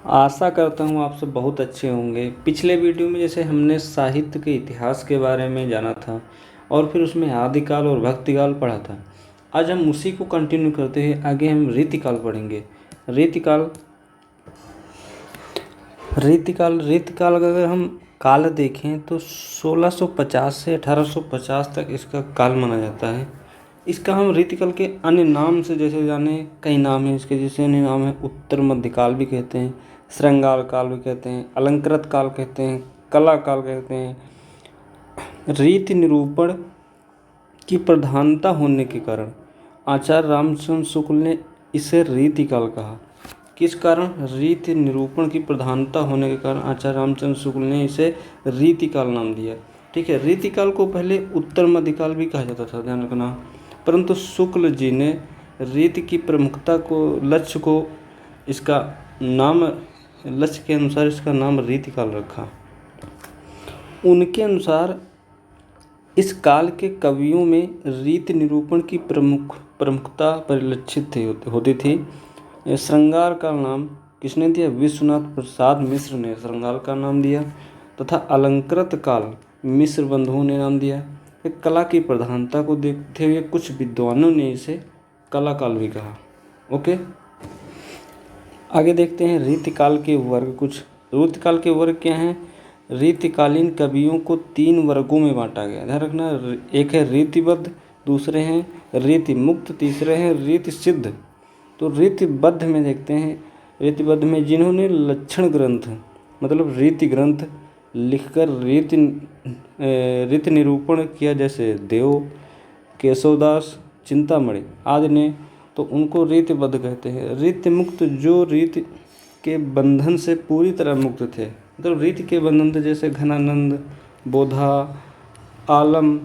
आशा करता हूँ आप सब बहुत अच्छे होंगे। पिछले वीडियो में जैसे हमने साहित्य के इतिहास के बारे में जाना था और फिर उसमें आदिकाल और भक्तिकाल पढ़ा था। आज हम उसी को कंटिन्यू करते हैं। आगे हम रीतिकाल पढ़ेंगे। रीतिकाल रीतिकाल रीतिकाल का अगर हम काल देखें तो 1650 से 1850 तक इसका काल माना जाता है। इसका हम रीतिकाल के अन्य नाम से जैसे जाने, कई नाम हैं इसके। जैसे अन्य नाम है उत्तर मध्यकाल भी कहते हैं, श्रृंगार काल भी कहते हैं, अलंकृत काल कहते हैं, कला काल कहते हैं। रीति निरूपण की प्रधानता होने के कारण आचार्य रामचंद्र शुक्ल ने इसे रीतिकाल कहा। किस कारण? रीति निरूपण की प्रधानता होने के कारण आचार्य रामचंद्र शुक्ल ने इसे रीतिकाल नाम दिया। ठीक है। रीतिकाल को पहले उत्तर मध्यकाल भी कहा जाता था, ध्यान रखना। परंतु शुक्ल जी ने रीति की प्रमुखता को, लक्ष्य को, इसका नाम, लक्ष्य के अनुसार इसका नाम रीतिकाल रखा। उनके अनुसार इस काल के कवियों में रीति निरूपण की प्रमुखता परिलक्षित होती थी। श्रृंगार का नाम किसने दिया? विश्वनाथ प्रसाद मिश्र ने श्रृंगार का नाम दिया, तथा अलंकृत काल मिश्र बंधुओं ने नाम दिया। कला की प्रधानता को देखते हुए कुछ विद्वानों ने इसे कला काल भी कहा। ओके, आगे देखते हैं रीतिकाल के वर्ग। कुछ रीतिकाल के वर्ग क्या हैं? रीतिकालीन कवियों को 3 वर्गों में बांटा गया, ध्यान रखना। एक है रीतिबद्ध, दूसरे हैं रीति मुक्त, तीसरे हैं रीति सिद्ध। तो रीतिबद्ध में देखते हैं, रीतिबद्ध में जिन्होंने लक्षण ग्रंथ मतलब रीति ग्रंथ लिखकर रीति निरूपण किया, जैसे देव, केशवदास, चिंतामणि आदि ने, तो उनको रीतिबद्ध कहते हैं। रीति मुक्त जो रीति के बंधन से पूरी तरह मुक्त थे, मतलब रीति के बंधन थे, जैसे घनानंद, बोधा, आलम,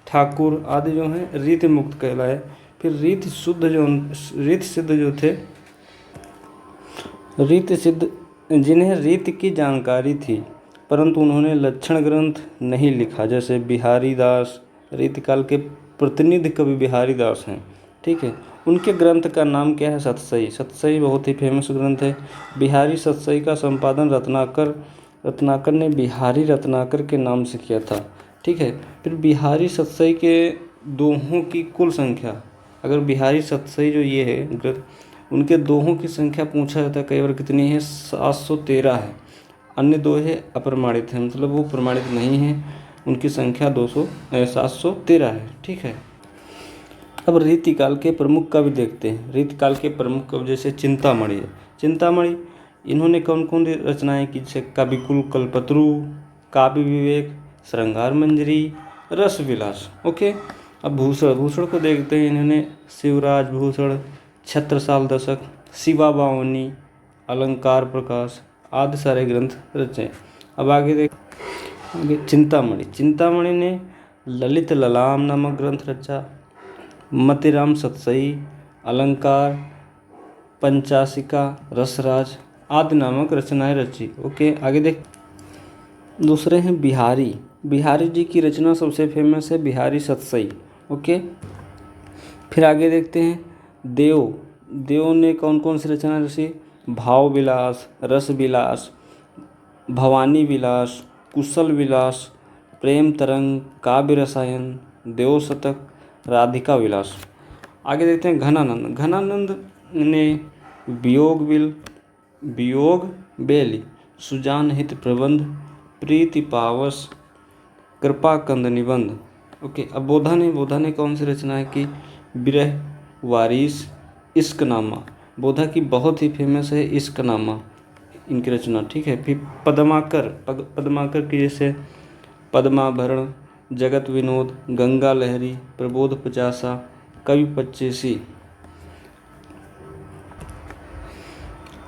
ठाकुर आदि जो हैं रीति मुक्त कहलाए। फिर रीति सिद्ध जो थे, रीति सिद्ध जिन्हें रीति की जानकारी थी परंतु उन्होंने लक्षण ग्रंथ नहीं लिखा, जैसे बिहारी दास, रीतिकाल के प्रतिनिधि कवि बिहारी दास हैं। ठीक है। उनके ग्रंथ का नाम क्या है? सतसई। सतसई बहुत ही फेमस ग्रंथ है। बिहारी सतसई का संपादन रत्नाकर ने बिहारी रत्नाकर के नाम से किया था। ठीक है। फिर बिहारी सतसई के दोहों की कुल संख्या, अगर बिहारी सतसई जो ये है ग्रंथ, उनके दोहों की संख्या पूछा जाता है कई बार, कितनी है? 713 है। अन्य दोहे अप्रमाणित हैं, मतलब वो प्रमाणित नहीं है। उनकी संख्या 713 है। ठीक है। अब रीतिकाल के प्रमुख कवि देखते हैं। रीतिकाल के प्रमुख कवि जैसे चिंतामणि है। चिंतामणि इन्होंने कौन कौन रचनाएं की? जैसे कविकुल कल्पतरु, काव्य विवेक, श्रृंगार मंजरी, रस विलास। ओके। अब भूषण को देखते हैं। इन्होंने शिवराज भूषण, छत्रसाल दशक, शिवा बावनी, अलंकार प्रकाश आदि सारे ग्रंथ रचे। अब आगे चिंतामणि ने ललित ललाम नामक ग्रंथ रचा, मतिराम सतसई, अलंकार, पंचाशिका, रसराज आदि नामक रचनाएं रची। ओके, आगे देख। दूसरे हैं बिहारी जी की रचना सबसे फेमस है बिहारी सतसई। ओके। फिर आगे देखते हैं देव ने कौन कौन सी रचना रची? भाव विलास, रस विलास, भवानी विलास, कुशल विलास, प्रेम तरंग, काव्य रसायन, देव शतक, राधिका विलास। आगे देखते हैं घनानंद ने वियोग बेली, सुजान हित प्रबंध, प्रीति पावस, कृपा कंद निबंध। ओके। अब बोधा ने कौन सी रचना की? विरह वारिस, इश्कनामा। बोधा की बहुत ही फेमस है इश्कनामा, इनकी रचना। ठीक है। फिर पद्माकर की जैसे पद्माभरण, जगत विनोद, गंगा लहरी, प्रबोध पचासा, कवि पच्चीसी।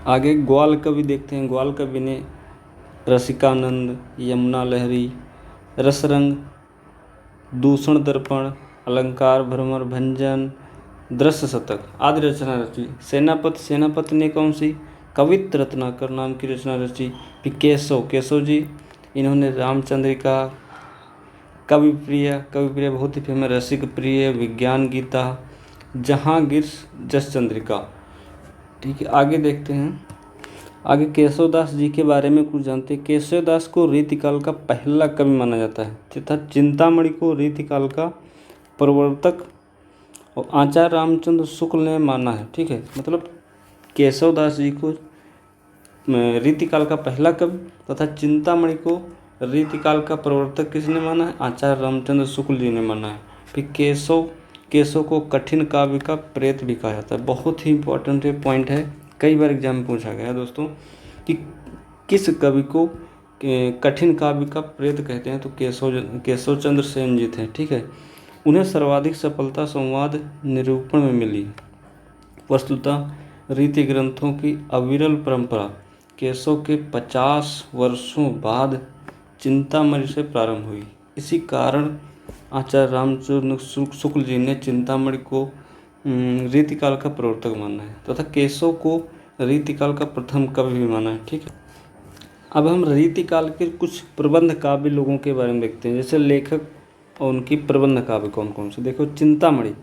आगे ग्वाल कवि देखते हैं। ग्वाल कवि ने रसिकानंद, यमुना लहरी, रसरंग, दूषण दर्पण, अलंकार भ्रमर भंजन, दृश्य शतक आदि रचना रची। सेनापति ने कौन सी? कवित्र रत्नाकर नाम की रचना रची। फिर केशव जी, इन्होंने रामचंद्रिका, कवि प्रिय बहुत ही फेमस, रसिक प्रिय, विज्ञान गीता, जहांगीर, जस चंद्रिका। ठीक है। आगे देखते हैं आगे केशवदास जी के बारे में कुछ जानते हैं। केशवदास को रीतिकाल का पहला कवि माना जाता है तथा चिंतामणि को रीतिकाल का प्रवर्तक और आचार्य रामचंद्र शुक्ल ने माना है। ठीक है, मतलब केशवदास जी को रीतिकाल का पहला कवि तथा चिंतामणि को रीतिकाल का प्रवर्तक किसने माना है? आचार्य रामचंद्र शुक्ल जी ने माना है। फिर केशव को कठिन काव्य का प्रेत भी कहा जाता है। बहुत ही इंपॉर्टेंट पॉइंट है, कई बार एग्जाम में पूछा गया है दोस्तों कि किस कवि को कठिन काव्य का प्रेत कहते हैं, तो केशव चंद्र सेन जी थे। ठीक है, उन्हें सर्वाधिक सफलता संवाद निरूपण में मिली। वस्तुतः रीति ग्रंथों की अविरल परंपरा केशव के 50 वर्षों बाद चिंतामणि से प्रारंभ हुई। इसी कारण आचार्य रामचंद्र शुक्ल जी ने चिंतामणि को रीतिकाल का प्रवर्तक माना है तथा केशव को रीतिकाल का प्रथम कवि भी माना है। ठीक है, अब हम रीतिकाल के कुछ प्रबंध काव्य लोगों के बारे में देखते हैं, जैसे लेखक और उनकी प्रबंध काव्य कौन कौन से। देखो चिंतामणि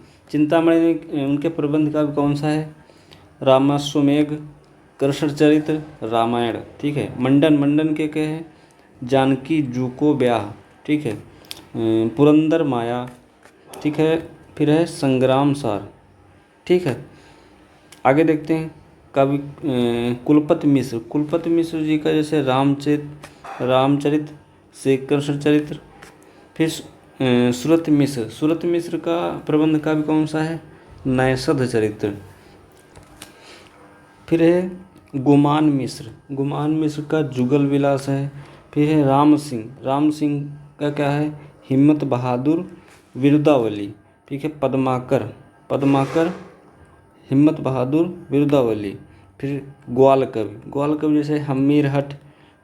में उनके प्रबंध काव्य कौन सा है? रामाश्वमेघ, कृष्णचरित्र, रामायण। ठीक है, मंडन के हैं जानकी जूको ब्याह। ठीक है, पुरंदर माया। ठीक है, फिर है संग्राम सार। ठीक है, आगे देखते हैं कवि कुलपति मिश्र जी का जैसे रामचरित से कृष्णचरित्र। फिर सूरत मिश्र का प्रबंध काव्य कौन सा है? नैषध चरित्र। फिर है गुमान मिश्र का जुगल विलास है। फिर है राम सिंह का क्या है? हिम्मत बहादुर विरुदावली। ठीक है, पद्माकर हिम्मत बहादुर विरुदावली। फिर ग्वाल कवि जैसे हम्मीर हट,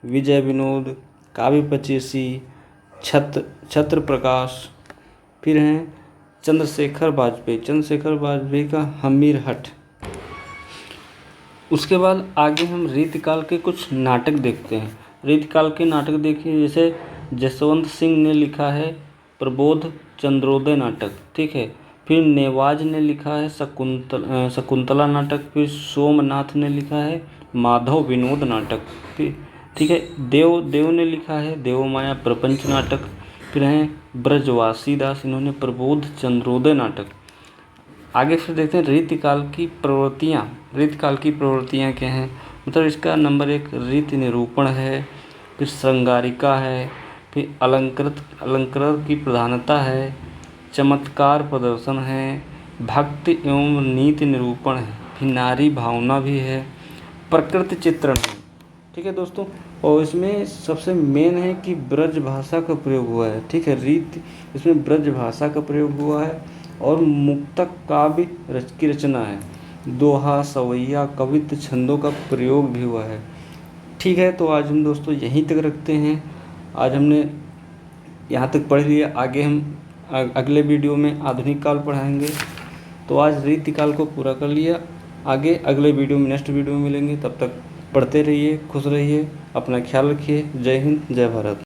विजय विनोद, काव्य पचीसी, छत्र प्रकाश। फिर हैं चंद्रशेखर वाजपेयी का हम्मीर हट। उसके बाद आगे हम रीतिकाल के कुछ नाटक देखते हैं। रीतिकाल के नाटक देखिए, जैसे जसवंत सिंह ने लिखा है प्रबोध चंद्रोदय नाटक। ठीक है, फिर नेवाज ने लिखा है शकुंतला नाटक। फिर सोमनाथ ने लिखा है माधव विनोद नाटक। फिर ठीक है, देव ने लिखा है देवमाया प्रपंच नाटक। फिर हैं ब्रजवासी दास, इन्होंने प्रबोध चंद्रोदय नाटक। आगे फिर देखते हैं रीतिकाल की प्रवृत्तियाँ क्या हैं। मतलब इसका नंबर 1 रीति निरूपण है, फिर श्रृंगारिका है, फिर अलंकृत की प्रधानता है, चमत्कार प्रदर्शन है, भक्ति एवं नीति निरूपण है, फिर नारी भावना भी है, प्रकृति चित्रण है। ठीक है दोस्तों, और इसमें सबसे मेन है कि ब्रज भाषा का प्रयोग हुआ है। ठीक है, इसमें ब्रज भाषा का प्रयोग हुआ है और मुक्तक काव्य की रचना है। दोहा, सवैया, कवित्व, छंदों का प्रयोग भी हुआ है। ठीक है, तो आज हम दोस्तों यहीं तक रखते हैं। आज हमने यहाँ तक पढ़ लिया, आगे हम अगले वीडियो में आधुनिक काल पढ़ाएंगे। तो आज रीतिकाल को पूरा कर लिया, आगे अगले वीडियो में नेक्स्ट वीडियो में मिलेंगे। तब तक पढ़ते रहिए, खुश रहिए, अपना ख्याल रखिए। जय हिंद, जय भारत।